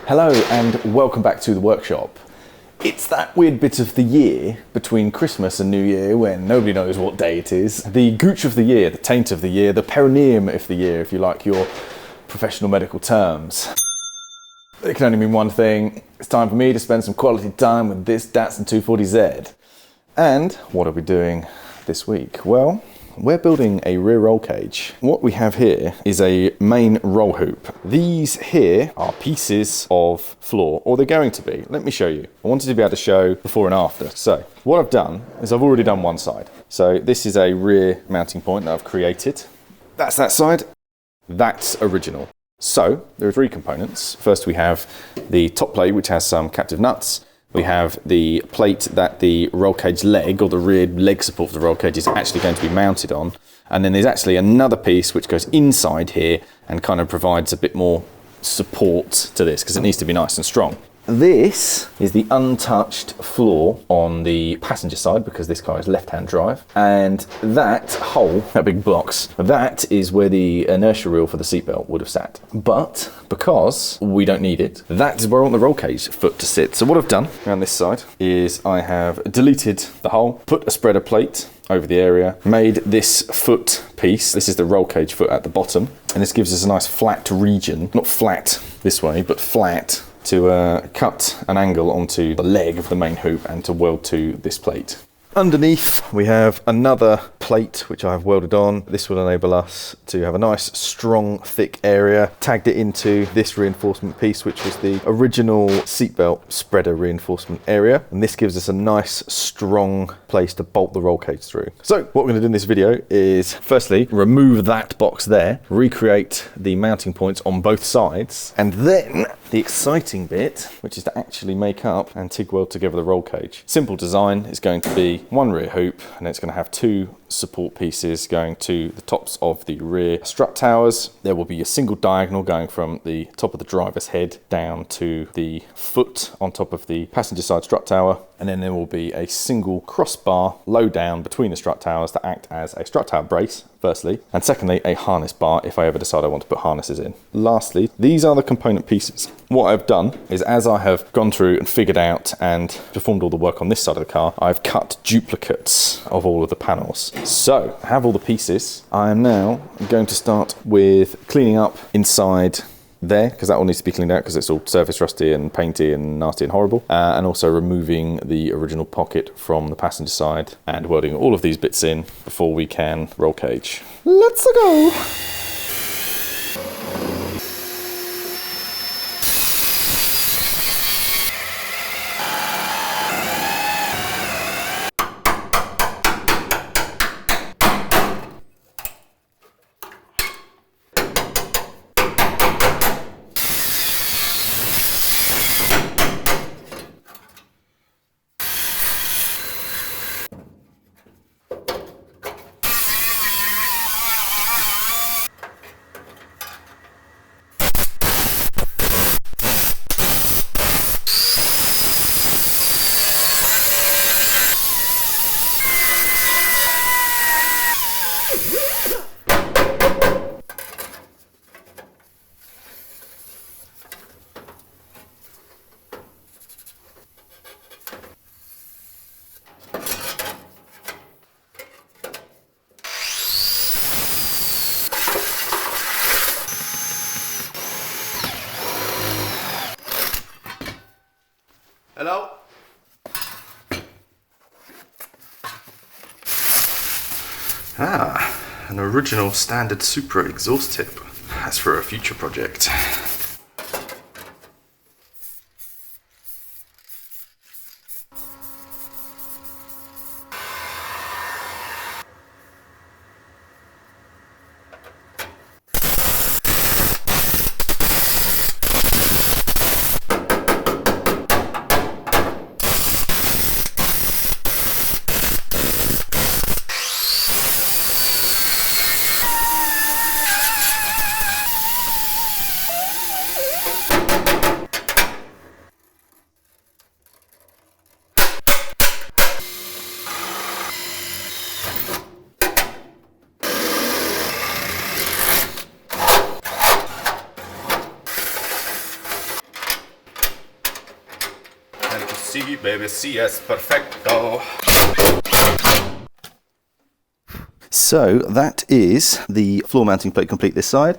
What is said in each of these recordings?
Hello and welcome back to the workshop. It's that weird bit of the year between Christmas and New Year when nobody knows what day it is. The gooch of the year, the taint of the year, the perineum of the year, if you like your professional medical terms. It can only mean one thing. It's time for me to spend some quality time with this Datsun 240Z. And what are we doing this week? Well, we're building a rear roll cage. What we have here is a main roll hoop. These here are pieces of floor, or they're going to be. Let me show you. I wanted to be able to show before and after. So what I've done is I've already done one side. So this is a rear mounting point that I've created. That's that side. That's original. So there are three components. First we have the top plate, which has some captive nuts. We have the plate that the roll cage leg, or the rear leg support for the roll cage, is actually going to be mounted on. And then there's actually another piece which goes inside here and kind of provides a bit more support to this because it needs to be nice and strong. This is the untouched floor on the passenger side because this car is left-hand drive. And that hole, that big box, that is where the inertia reel for the seatbelt would have sat. But because we don't need it, that is where I want the roll cage foot to sit. So what I've done around this side is I have deleted the hole, put a spreader plate over the area, made this foot piece. This is the roll cage foot at the bottom. And this gives us a nice flat region, not flat this way, but flat, to cut an angle onto the leg of the main hoop and to weld to this plate. Underneath we have another plate which I have welded on. This will enable us to have a nice strong thick area. Tagged it into this reinforcement piece which was the original seatbelt spreader reinforcement area, and this gives us a nice strong place to bolt the roll cage through. So what we're going to do in this video is firstly remove that box there, recreate the mounting points on both sides, and then the exciting bit, which is to actually make up and TIG weld together the roll cage. Simple design is going to be one rear hoop, and it's going to have two support pieces going to the tops of the rear strut towers. There will be a single diagonal going from the top of the driver's head down to the foot on top of the passenger side strut tower. And then there will be a single crossbar low down between the strut towers to act as a strut tower brace, firstly, and secondly, a harness bar if I ever decide I want to put harnesses in. Lastly, these are the component pieces. What I've done is, as I have gone through and figured out and performed all the work on this side of the car, I've cut duplicates of all of the panels. So I have all the pieces. I am now going to start with cleaning up inside there, because that all needs to be cleaned out because it's all surface rusty and painty and nasty and horrible, and also removing the original pocket from the passenger side and welding all of these bits in before we can roll cage. Let's go! Hello? An original standard Supra exhaust tip. That's for a future project. And to see, baby, si es perfecto. So that is the floor mounting plate complete this side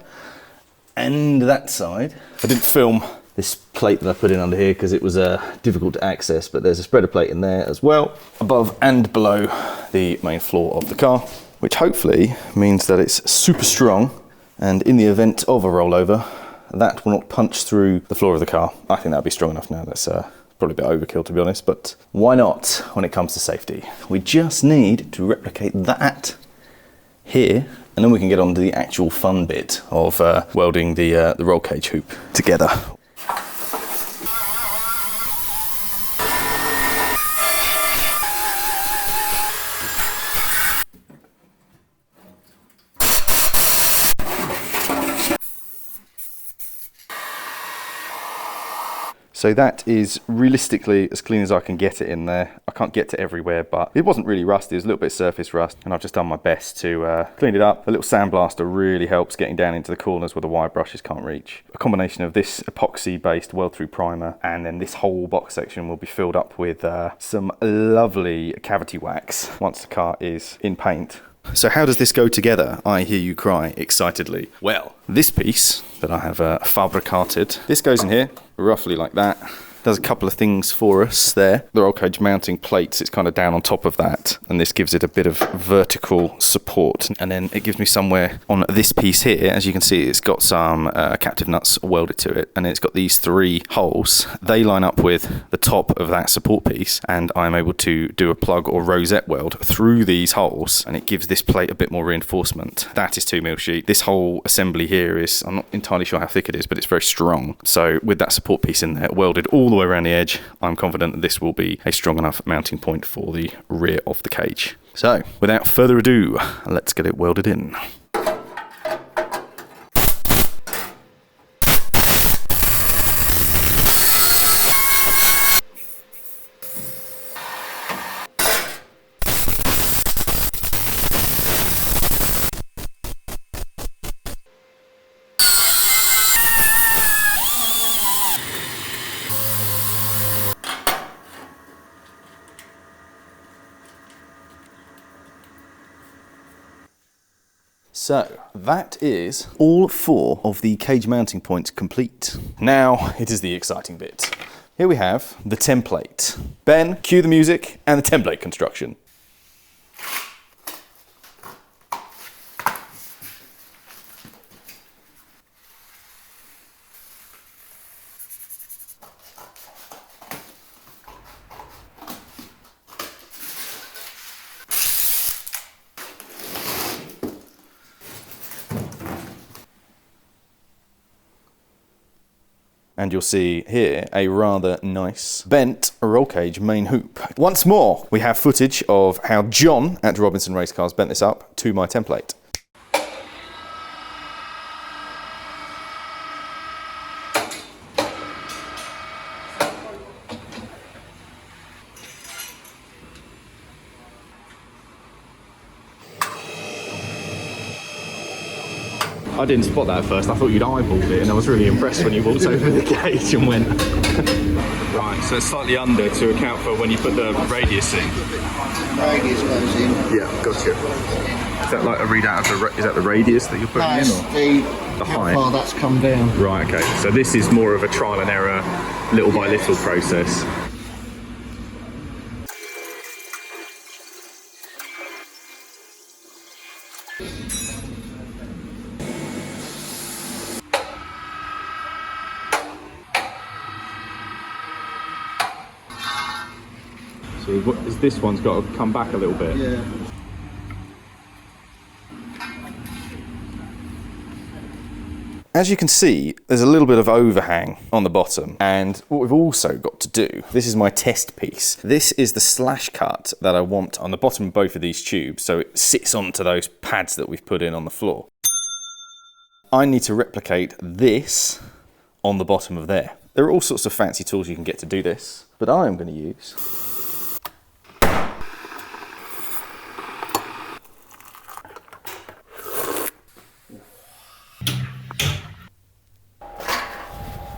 and that side. I didn't film this plate that I put in under here because it was difficult to access, but there's a spreader plate in there as well, above and below the main floor of the car, which hopefully means that it's super strong, and in the event of a rollover, that will not punch through the floor of the car. I think that'd be strong enough now. That's probably a bit overkill, to be honest, but why not when it comes to safety? We just need to replicate that here, and then we can get on to the actual fun bit of welding the roll cage hoop together. So that is realistically as clean as I can get it in there. I can't get to everywhere, but it wasn't really rusty. It was a little bit surface rust, and I've just done my best to clean it up. A little sandblaster really helps getting down into the corners where the wire brushes can't reach. A combination of this epoxy-based weld-through primer, and then this whole box section will be filled up with some lovely cavity wax once the car is in paint. So how does this go together? I hear you cry excitedly. Well, this piece that I have fabricated, this goes in here, roughly like that. Does a couple of things for us there. The roll cage mounting plates, it's kind of down on top of that, and this gives it a bit of vertical support. And then it gives me somewhere on this piece here, as you can see, it's got some captive nuts welded to it, and it's got these 3 holes. They line up with the top of that support piece, and I'm able to do a plug or rosette weld through these holes, and it gives this plate a bit more reinforcement. That is 2mm sheet. This whole assembly here is, I'm not entirely sure how thick it is, but it's very strong. So with that support piece in there, welded all the way around the edge, I'm confident that this will be a strong enough mounting point for the rear of the cage. So without further ado, let's get it welded in. So that is all 4 of the cage mounting points complete. Now it is the exciting bit. Here we have the template. Ben, cue the music and the template construction. And you'll see here a rather nice bent roll cage main hoop. Once more, we have footage of how John at Robinson Race Cars bent this up to my template. I didn't spot that at first. I thought you'd eyeballed it, and I was really impressed when you walked over the cage and went. Right, so it's slightly under to account for when you put the radius in. Radius goes in. Yeah, gotcha. Is that like a readout of is that the radius that you're putting in, or the height? how far that's come down. Right, okay. So this is more of a trial and error, little by little process. So this one's got to come back a little bit. Yeah. As you can see, there's a little bit of overhang on the bottom, and what we've also got to do, this is my test piece. This is the slash cut that I want on the bottom of both of these tubes, so it sits onto those pads that we've put in on the floor. I need to replicate this on the bottom of there. There are all sorts of fancy tools you can get to do this, but I am going to use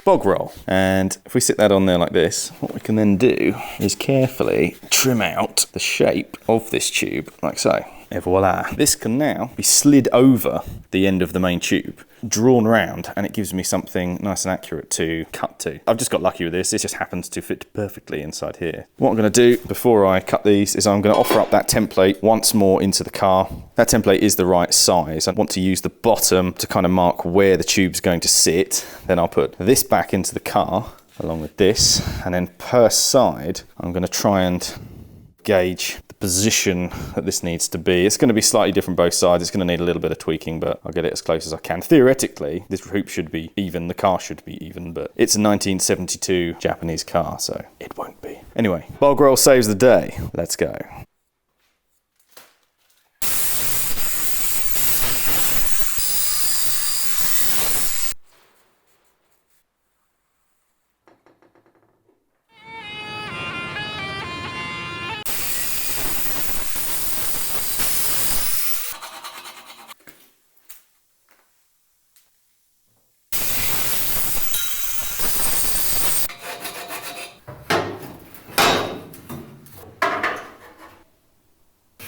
bog roll. And if we sit that on there like this, what we can then do is carefully trim out the shape of this tube, like so. Et voila. This can now be slid over the end of the main tube, drawn round, and it gives me something nice and accurate to cut to. I've just got lucky with this. It just happens to fit perfectly inside here. What I'm going to do before I cut these is I'm going to offer up that template once more into the car. That template is the right size. I want to use the bottom to kind of mark where the tube's going to sit. Then I'll put this back into the car along with this, and then per side I'm going to try and gauge the position that this needs to be. It's going to be slightly different both sides. It's going to need a little bit of tweaking, but I'll get it as close as I can. Theoretically, this hoop should be even, the car should be even, but it's a 1972 Japanese car, so it won't be. Anyway, bog roll saves the day. Let's go.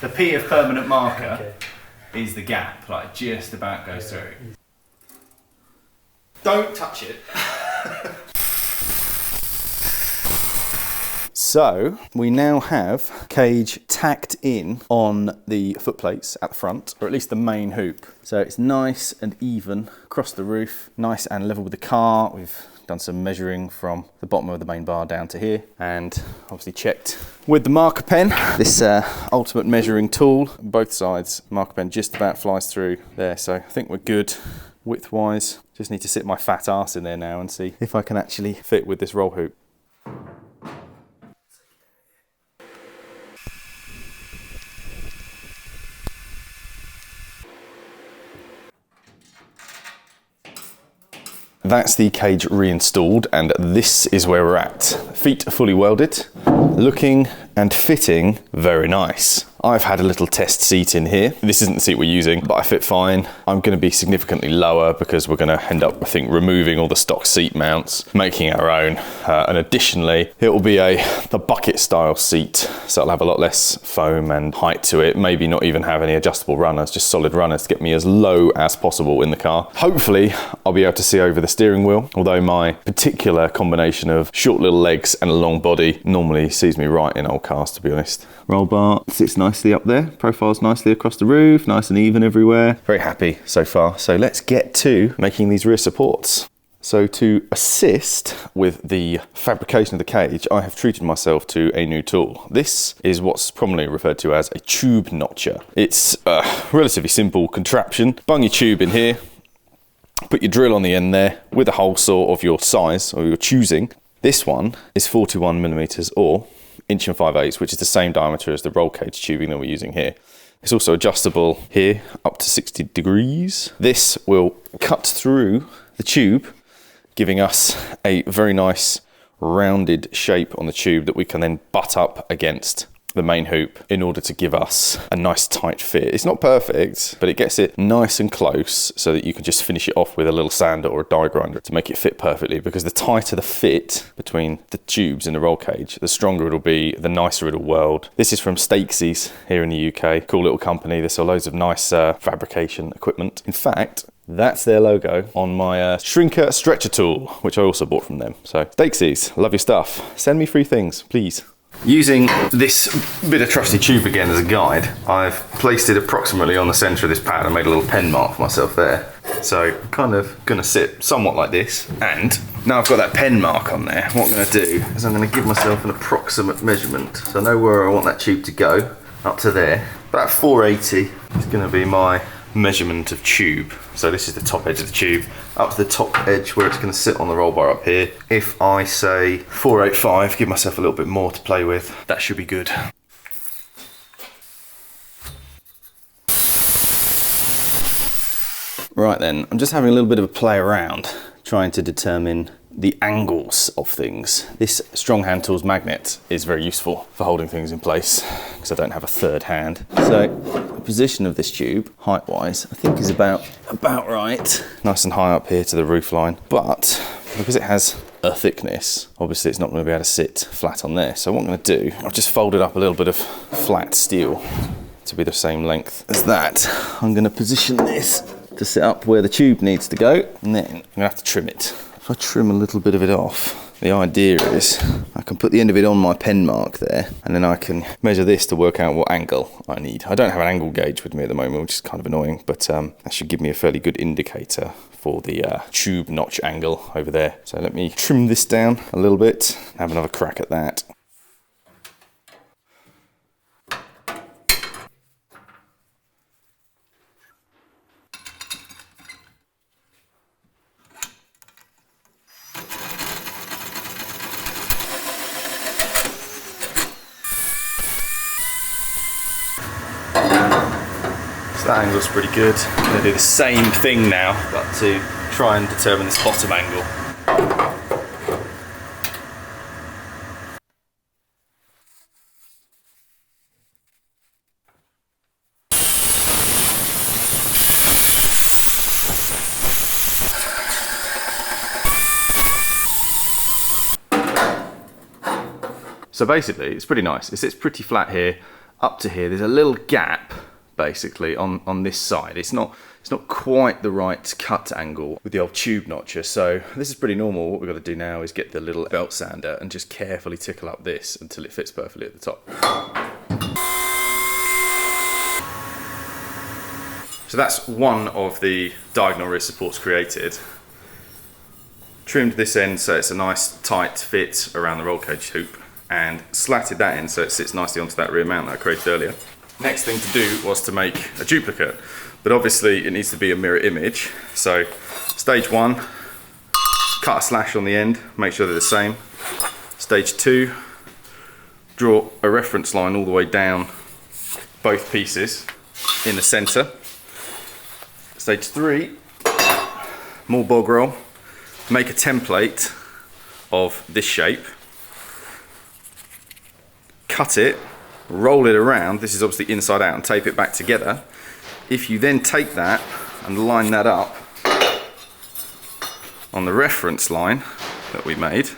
The P of permanent marker is the gap, like just about goes through. Don't touch it. So we now have cage tacked in on the foot plates at the front, or at least the main hoop. So it's nice and even across the roof, nice and level with the car. We've done some measuring from the bottom of the main bar down to here, and obviously checked with the marker pen, this ultimate measuring tool. Both sides, marker pen just about flies through there, so I think we're good width-wise. Just need to sit my fat arse in there now and see if I can actually fit with this roll hoop. That's the cage reinstalled, and this is where we're at. Feet are fully welded, looking and fitting very nice. I've had a little test seat in here. This isn't the seat we're using, but I fit fine. I'm going to be significantly lower because we're going to end up, I think, removing all the stock seat mounts, making our own. And additionally, it will be the bucket style seat, so it'll have a lot less foam and height to it. Maybe not even have any adjustable runners, just solid runners to get me as low as possible in the car. Hopefully, I'll be able to see over the steering wheel, although my particular combination of short little legs and a long body normally sees me right in old cars, to be honest. Roll bar sits nicely up there, profiles nicely across the roof, nice and even everywhere. Very happy so far. So let's get to making these rear supports. So to assist with the fabrication of the cage, I have treated myself to a new tool. This is what's commonly referred to as a tube notcher. It's a relatively simple contraption. Bung your tube in here, put your drill on the end there with a hole saw of your size or your choosing. This one is 41 millimeters or 1 5/8, which is the same diameter as the roll cage tubing that we're using here. It's also adjustable here up to 60 degrees. This will cut through the tube, giving us a very nice rounded shape on the tube that we can then butt up against the main hoop in order to give us a nice tight fit. It's not perfect, but it gets it nice and close so that you can just finish it off with a little sander or a die grinder to make it fit perfectly, because the tighter the fit between the tubes in the roll cage, the stronger it'll be, the nicer it'll weld. This is from Stakesy's here in the UK. Cool little company. They sell loads of nice fabrication equipment. In fact, that's their logo on my shrinker stretcher tool, which I also bought from them. So Stakesy's, love your stuff. Send me free things, please. Using this bit of trusty tube again as a guide, I've placed it approximately on the centre of this pad. I made a little pen mark for myself there. So I'm kind of going to sit somewhat like this. And now I've got that pen mark on there, what I'm going to do is I'm going to give myself an approximate measurement. So I know where I want that tube to go, up to there. About 480 is going to be my measurement of tube. So this is the top edge of the tube, up to the top edge where it's going to sit on the roll bar up here. If I say 485, give myself a little bit more to play with, that should be good. Right then, I'm just having a little bit of a play around, trying to determine the angles of things. This strong hand tools magnet is very useful for holding things in place because I don't have a third hand. So the position of this tube, height wise, I think is about right. Nice and high up here to the roof line. But Because it has a thickness, obviously it's not going to be able to sit flat on there. So what I'm going to do, I've just folded up a little bit of flat steel to be the same length as that. I'm going to position this to sit up where the tube needs to go, and then I'm going to have to trim it. If I trim a little bit of it off, the idea is I can put the end of it on my pen mark there, and then I can measure this to work out what angle I need. I don't have an angle gauge with me at the moment, which is kind of annoying, but that should give me a fairly good indicator for the tube notch angle over there. So let me trim this down a little bit, have another crack at that. So that angle's pretty good. I'm going to do the same thing now, but to try and determine this bottom angle. So basically, it's pretty nice. It sits pretty flat here, up to here. There's a little gap, basically, on this side. It's not quite the right cut angle with the old tube notcher. So this is pretty normal. What we've got to do now is get the little belt sander and just carefully tickle up this until it fits perfectly at the top. So that's one of the diagonal rear supports created. Trimmed this end so it's a nice tight fit around the roll cage hoop, and slatted that end so it sits nicely onto that rear mount that I created earlier. Next thing to do was to make a duplicate, but obviously it needs to be a mirror image. So stage 1, cut a slash on the end, make sure they're the same. Stage 2, draw a reference line all the way down both pieces in the center. Stage 3, more bog roll, make a template of this shape, cut it, roll it around, this is obviously inside out, and tape it back together. If you then take that and line that up on the reference line that we made,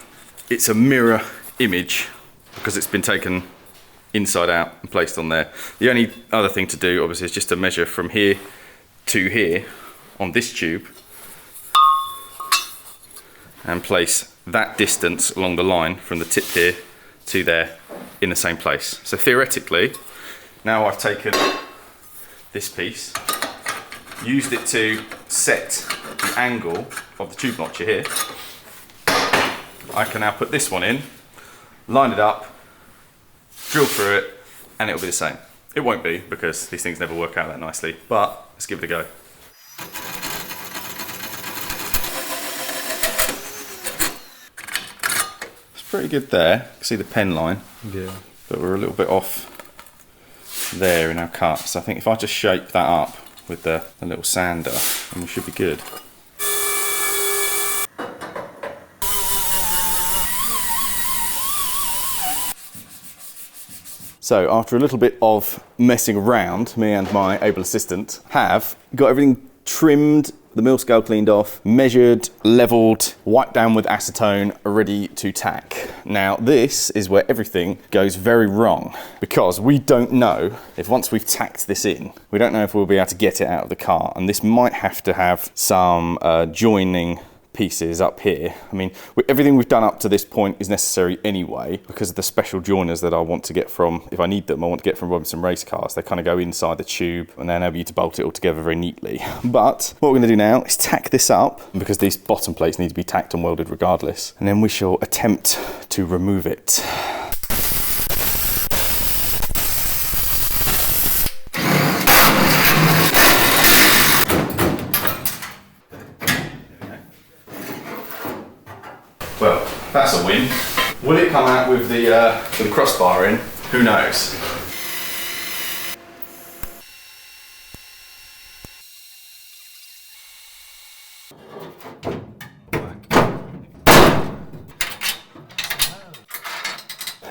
it's a mirror image because it's been taken inside out and placed on there. The only other thing to do obviously is just to measure from here to here on this tube and place that distance along the line from the tip here to there in the same place. So theoretically, now I've taken this piece, used it to set the angle of the tube notcher here, I can now put this one in, line it up, drill through it, and it'll be the same. It won't be, because these things never work out that nicely, but let's give it a go. Pretty good there. You can see the pen line. Yeah. But we're a little bit off there in our cut. So I think if I just shape that up with the little sander, then we should be good. So after a little bit of messing around, me and my able assistant have got everything trimmed, the mill scale cleaned off, measured, leveled, wiped down with acetone, ready to tack. Now this is where everything goes very wrong, because we don't know if once we've tacked this in, we don't know if we'll be able to get it out of the car, and this might have to have some joining pieces up here. I mean, everything we've done up to this point is necessary anyway, because of the special joiners that I want to get from, if I need them, I want to get from Robinson race cars. They kind of go inside the tube and they enable you to bolt it all together very neatly. But what we're going to do now is tack this up, because these bottom plates need to be tacked and welded regardless, and then we shall attempt to remove it. Well, that's a win. Will it come out with the crossbar in? Who knows?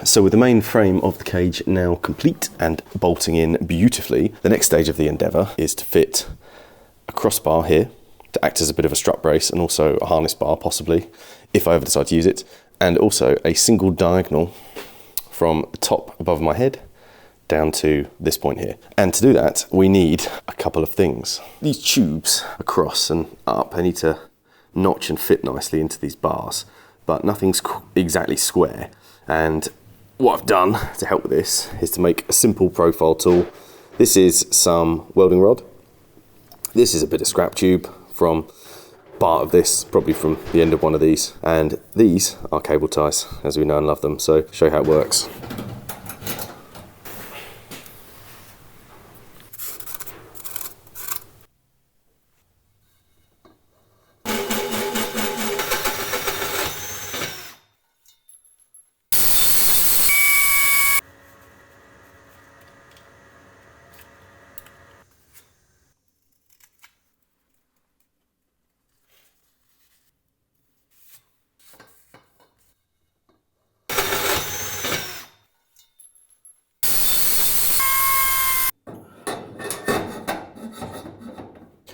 So with the main frame of the cage now complete and bolting in beautifully, the next stage of the endeavour is to fit a crossbar here to act as a bit of a strut brace, and also a harness bar possibly, if I ever decide to use it, and also a single diagonal from the top above my head down to this point here. And to do that, we need a couple of things. These tubes across and up, I need to notch and fit nicely into these bars, but nothing's exactly square. And what I've done to help with this is to make a simple profile tool. This is some welding rod. This is a bit of scrap tube from part of this, probably from the end of one of these. And these are cable ties, as we know and love them. So show you how it works.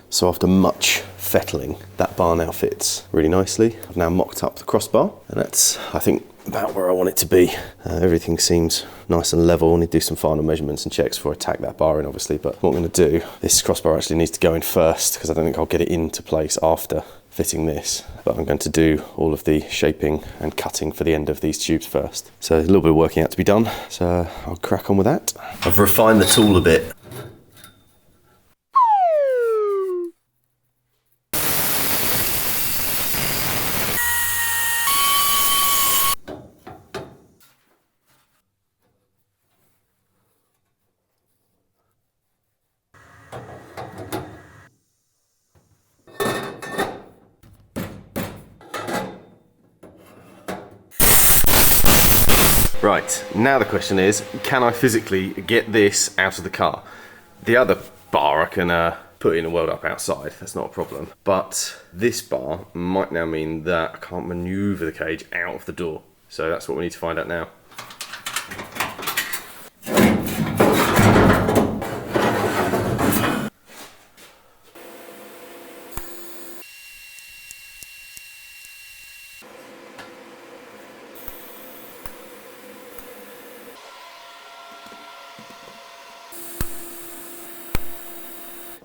So after much fettling, that bar now fits really nicely. I've now mocked up the crossbar, and that's, I think, about where I want it to be. Everything seems nice and level. I need to do some final measurements and checks before I tack that bar in, obviously, but what I'm going to do, this crossbar actually needs to go in first, because I don't think I'll get it into place after fitting this, but I'm going to do all of the shaping and cutting for the end of these tubes first. So a little bit of working out to be done, so I'll crack on with that. I've refined the tool a bit. Right, now the question is, can I physically get this out of the car? The other bar I can put in and weld up outside, that's not a problem. But this bar might now mean that I can't maneuver the cage out of the door. So that's what we need to find out now.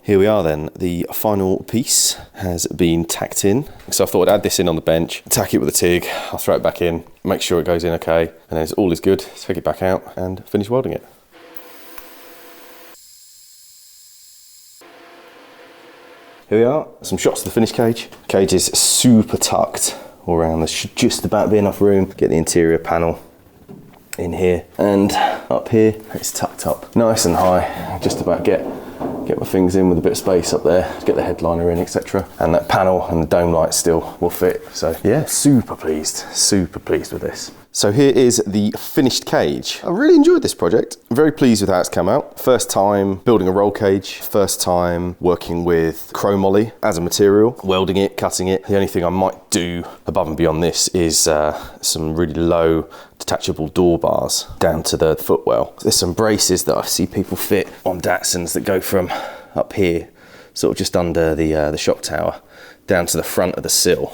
Here we are then, the final piece has been tacked in. So I thought I'd add this in on the bench, tack it with a TIG, I'll throw it back in, make sure it goes in okay, and then all is good, take it back out and finish welding it. Here we are, some shots of the finished cage. Cage is super tucked all around, there should just about be enough room. Get the interior panel in here, and up here it's tucked up nice and high, just about get my fingers in with a bit of space up there, get the headliner in, etc. And that panel and the dome light still will fit. So yeah, super pleased with this. So here is the finished cage. I really enjoyed this project. I'm very pleased with how it's come out. First time building a roll cage, first time working with chromoly as a material, welding it, cutting it. The only thing I might do above and beyond this is some really low detachable door bars down to the footwell. There's some braces that I see people fit on Datsuns that go from up here, sort of just under the shock tower, down to the front of the sill,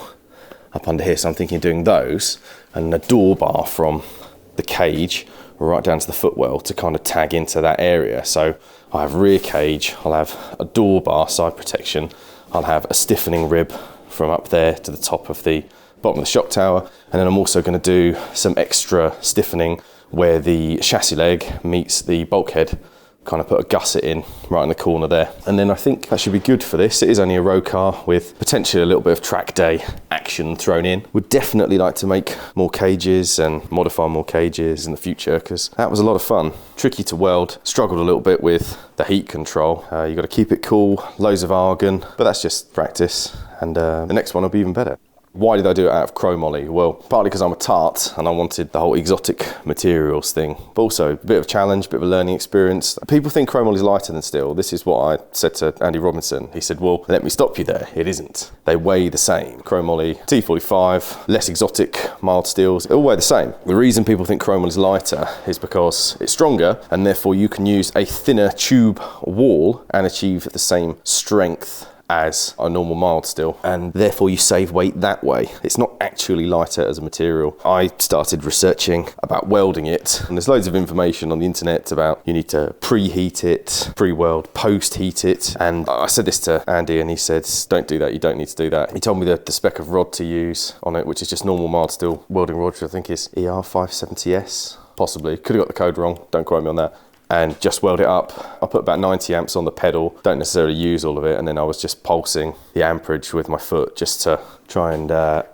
up under here. So I'm thinking of doing those, and a door bar from the cage right down to the footwell to kind of tag into that area. So I have rear cage, I'll have a door bar side protection, I'll have a stiffening rib from up there to the top of the bottom of the shock tower, and then I'm also going to do some extra stiffening where the chassis leg meets the bulkhead, kind of put a gusset in right in the corner there. And then I think that should be good for this. It is only a road car with potentially a little bit of track day action thrown in. Would definitely like to make more cages and modify more cages in the future, because that was a lot of fun. Tricky to weld, struggled a little bit with the heat control. You got to keep it cool, loads of argon, but that's just practice, and the next one will be even better. Why did I do it out of chromoly? Well, partly because I'm a tart and I wanted the whole exotic materials thing, but also a bit of a challenge, a bit of a learning experience. People think chromoly is lighter than steel. This is what I said to Andy Robinson. He said, well, let me stop you there. It isn't. They weigh the same. Chromoly, T45, less exotic, mild steels, they all weigh the same. The reason people think chromoly is lighter is because it's stronger, and therefore you can use a thinner tube wall and achieve the same strength as a normal mild steel, and therefore you save weight that way. It's not actually lighter as a material. I started researching about welding it, and there's loads of information on the internet about you need to preheat it, pre-weld, post-heat it, and I said this to Andy and he said, don't do that, you don't need to do that. He told me the spec of rod to use on it, which is just normal mild steel welding rod, which I think is ER570S, possibly. Could have got the code wrong, don't quote me on that. And just weld it up. I put about 90 amps on the pedal, don't necessarily use all of it, and then I was just pulsing the amperage with my foot just to try and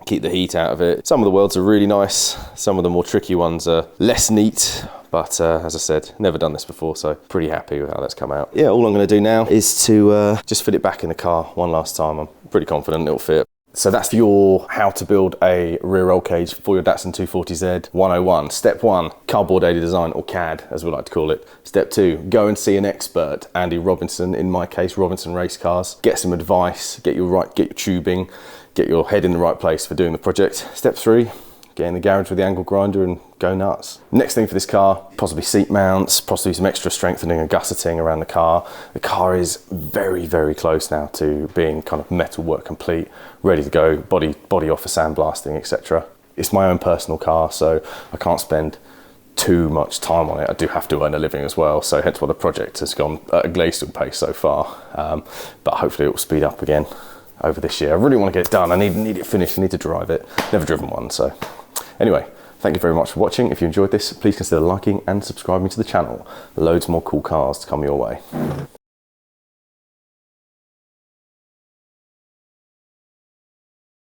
keep the heat out of it. Some of the welds are really nice, some of the more tricky ones are less neat, but as I said, never done this before, so pretty happy with how that's come out. Yeah, all I'm gonna do now is to just fit it back in the car one last time. I'm pretty confident it'll fit. So that's your how to build a rear roll cage for your Datsun 240Z 101. Step 1, cardboard aided design, or CAD as we like to call it. Step 2, go and see an expert, Andy Robinson, in my case, Robinson Race Cars. Get some advice, get your tubing, get your head in the right place for doing the project. Step 3, get in the garage with the angle grinder and go nuts. Next thing for this car, possibly seat mounts, possibly some extra strengthening and gusseting around the car. The car is very, very close now to being kind of metal work complete, ready to go, body off for sandblasting, etc. It's my own personal car, so I can't spend too much time on it. I do have to earn a living as well, so hence why the project has gone at a glacial pace so far. But hopefully it will speed up again over this year. I really want to get it done. I need it finished, I need to drive it. Never driven one, so. Anyway, thank you very much for watching. If you enjoyed this, please consider liking and subscribing to the channel. Loads more cool cars to come your way.